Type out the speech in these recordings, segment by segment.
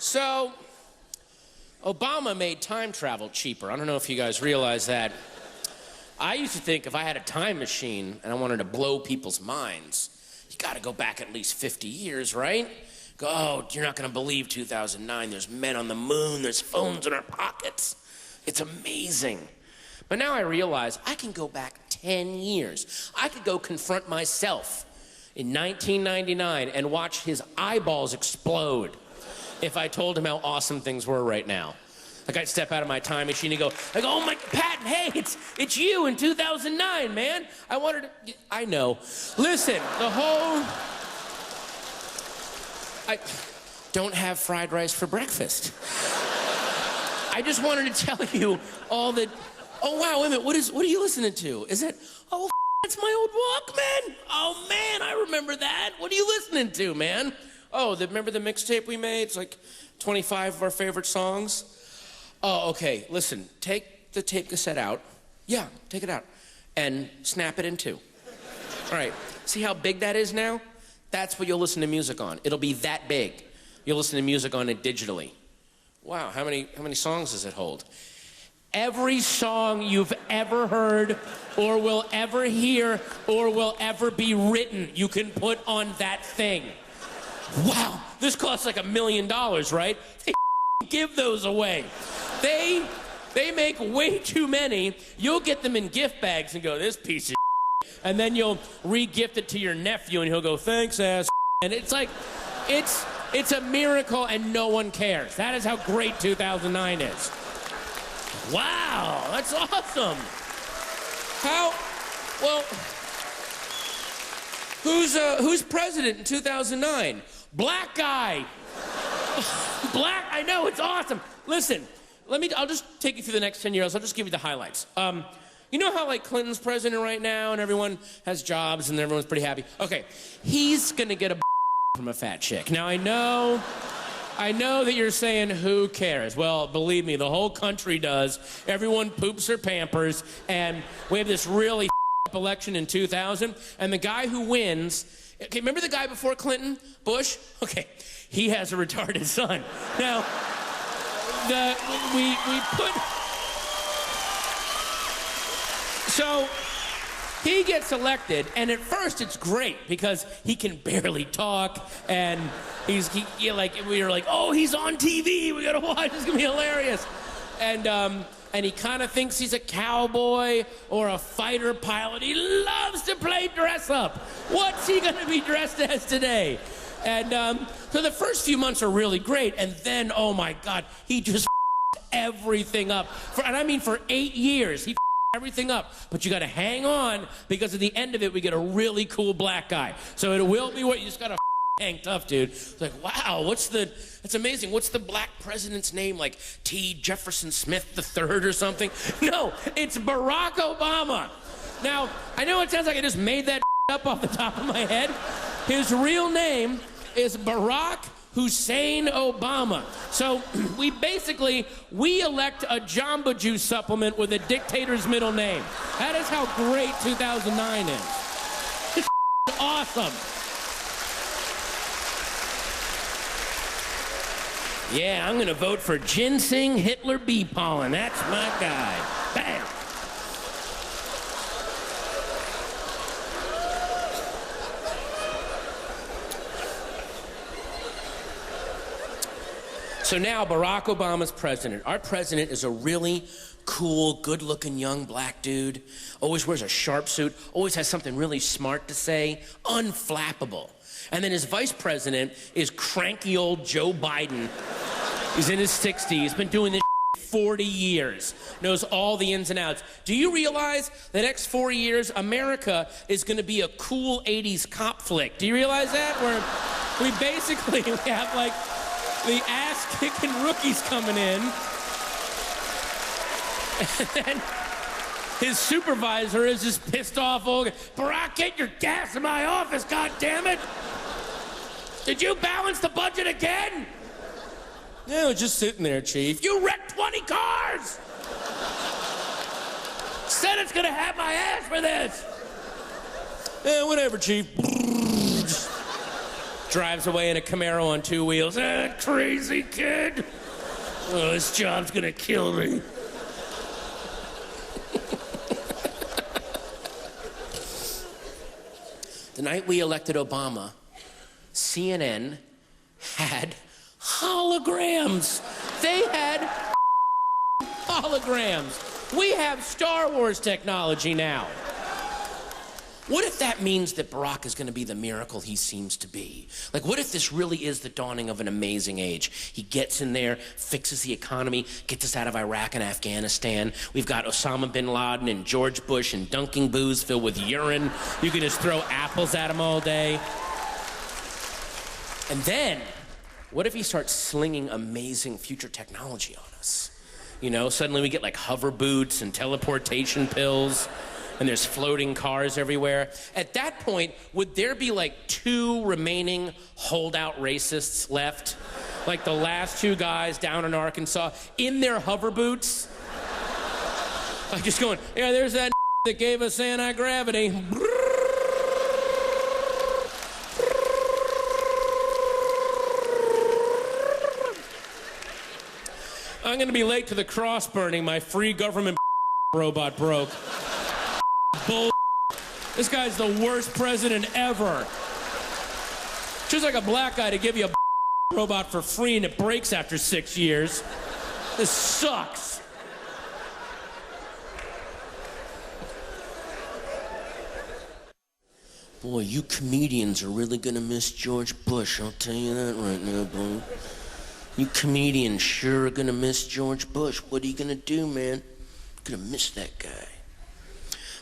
So, Obama made time travel cheaper. I don't know if you guys realize that. I used to think if I had a time machine and I wanted to blow people's minds, you gotta go back at least 50 years, right? Go, oh, you're not gonna believe 2009. There's men on the moon, there's phones in our pockets. It's amazing. But now I realize I can go back 10 years. I could go confront myself in 1999 and watch his eyeballs explode if I told him how awesome things were right now. Like, I'd step out of my time machine and go, oh my, Patton, hey, it's you in 2009, man. I know. Listen, I don't have fried rice for breakfast. I just wanted to tell you all that, oh wow, wait a minute, what are you listening to? Is it, oh, that's my old Walkman. Oh man, I remember that. What are you listening to, man? Oh, remember the mixtape we made? It's like 25 of our favorite songs. Oh, okay, listen, take the tape cassette out. Yeah, take it out. And snap it in two. All right, see how big that is now? That's what you'll listen to music on. It'll be that big. You'll listen to music on it digitally. Wow, how many songs does it hold? Every song you've ever heard or will ever hear or will ever be written, you can put on that thing. Wow, this costs like $1 million, right? They give those away. They make way too many. You'll get them in gift bags and go, this piece of and then you'll re-gift it to your nephew and he'll go, thanks, ass. And it's like, it's a miracle and no one cares. That is how great 2009 is. Wow, that's awesome. Who's president in 2009? Black guy. Black, I know, it's awesome. Listen, I'll just take you through the next 10 years. I'll just give you the highlights. You know how, like, Clinton's president right now and everyone has jobs and everyone's pretty happy? Okay, he's gonna get a from a fat chick. Now, I know that you're saying, who cares? Well, believe me, the whole country does. Everyone poops their Pampers, and we have this really election in 2000, and the guy who wins, okay, remember the guy before Clinton, Bush? Okay, he has a retarded son. Now, so he gets elected, and at first it's great because he can barely talk, and we were like, oh, he's on TV, we gotta watch, it's gonna be hilarious. And he kind of thinks he's a cowboy or a fighter pilot. He loves to play dress up. What's he gonna be dressed as today? And so the first few months are really great, and then, oh my God, he just everything up. For 8 years, he everything up. But you gotta hang on, because at the end of it, we get a really cool black guy. So it will be what you just gotta hang tough, dude. It's like, wow, it's amazing. What's the black president's name? Like T. Jefferson Smith III or something? No, it's Barack Obama. Now, I know it sounds like I just made that up off the top of my head. His real name is Barack Hussein Obama. So we elect a Jamba Juice supplement with a dictator's middle name. That is how great 2009 is. This is awesome. Yeah, I'm gonna vote for Ginseng Hitler Bee Pollen. That's my guy. Bam. So now Barack Obama's president. Our president is a really cool, good-looking young black dude. Always wears a sharp suit, always has something really smart to say, unflappable. And then his vice president is cranky old Joe Biden. He's in his 60s, he's been doing this 40 years, knows all the ins and outs. Do you realize the next 4 years, America is gonna be a cool 80s cop flick? Do you realize that? Where we have like the ass-kicking rookies coming in, and then his supervisor is just pissed off. Oh, Barack, get your gas in my office, goddammit! Did you balance the budget again? No, just sitting there, Chief. You wrecked 20 cars! Senate's gonna have my ass for this! Yeah, whatever, Chief. Drives away in a Camaro on 2 wheels. Ah, crazy kid. Oh, this job's gonna kill me. The night we elected Obama, CNN had holograms. They had holograms. We have Star Wars technology now. What if that means that Barack is going to be the miracle he seems to be? Like, what if this really is the dawning of an amazing age? He gets in there, fixes the economy, gets us out of Iraq and Afghanistan. We've got Osama bin Laden and George Bush and dunking booze filled with urine. You can just throw apples at him all day. And then, what if he starts slinging amazing future technology on us? You know, suddenly we get like hover boots and teleportation pills. And there's floating cars everywhere. At that point, would there be like 2 remaining holdout racists left? Like the last 2 guys down in Arkansas in their hover boots? Like just going, yeah, there's that that gave us anti-gravity. I'm gonna be late to the cross burning. My free government robot broke. Bull. This guy's the worst president ever. Just like a black guy to give you a robot for free and it breaks after 6 years. This sucks. Boy, you comedians are really gonna miss George Bush. I'll tell you that right now, boy. You comedians sure are gonna miss George Bush. What are you gonna do, man? You're gonna miss that guy.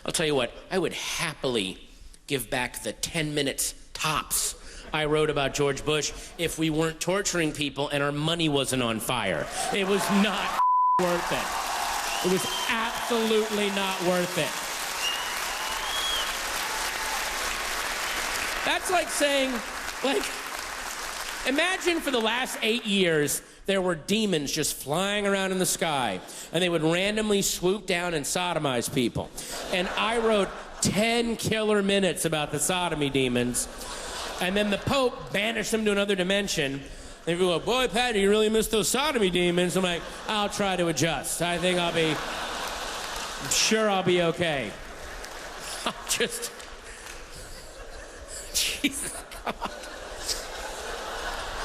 I'll tell you what, I would happily give back the 10 minutes tops I wrote about George Bush if we weren't torturing people and our money wasn't on fire. It was not worth it. It was absolutely not worth it. That's like saying, like, imagine for the last 8 years, there were demons just flying around in the sky, and they would randomly swoop down and sodomize people. And I wrote 10 killer minutes about the sodomy demons, and then the Pope banished them to another dimension. And people go, boy, Patty, you really missed those sodomy demons. I'm like, I'll try to adjust. I'm sure I'll be okay. Jesus, come on.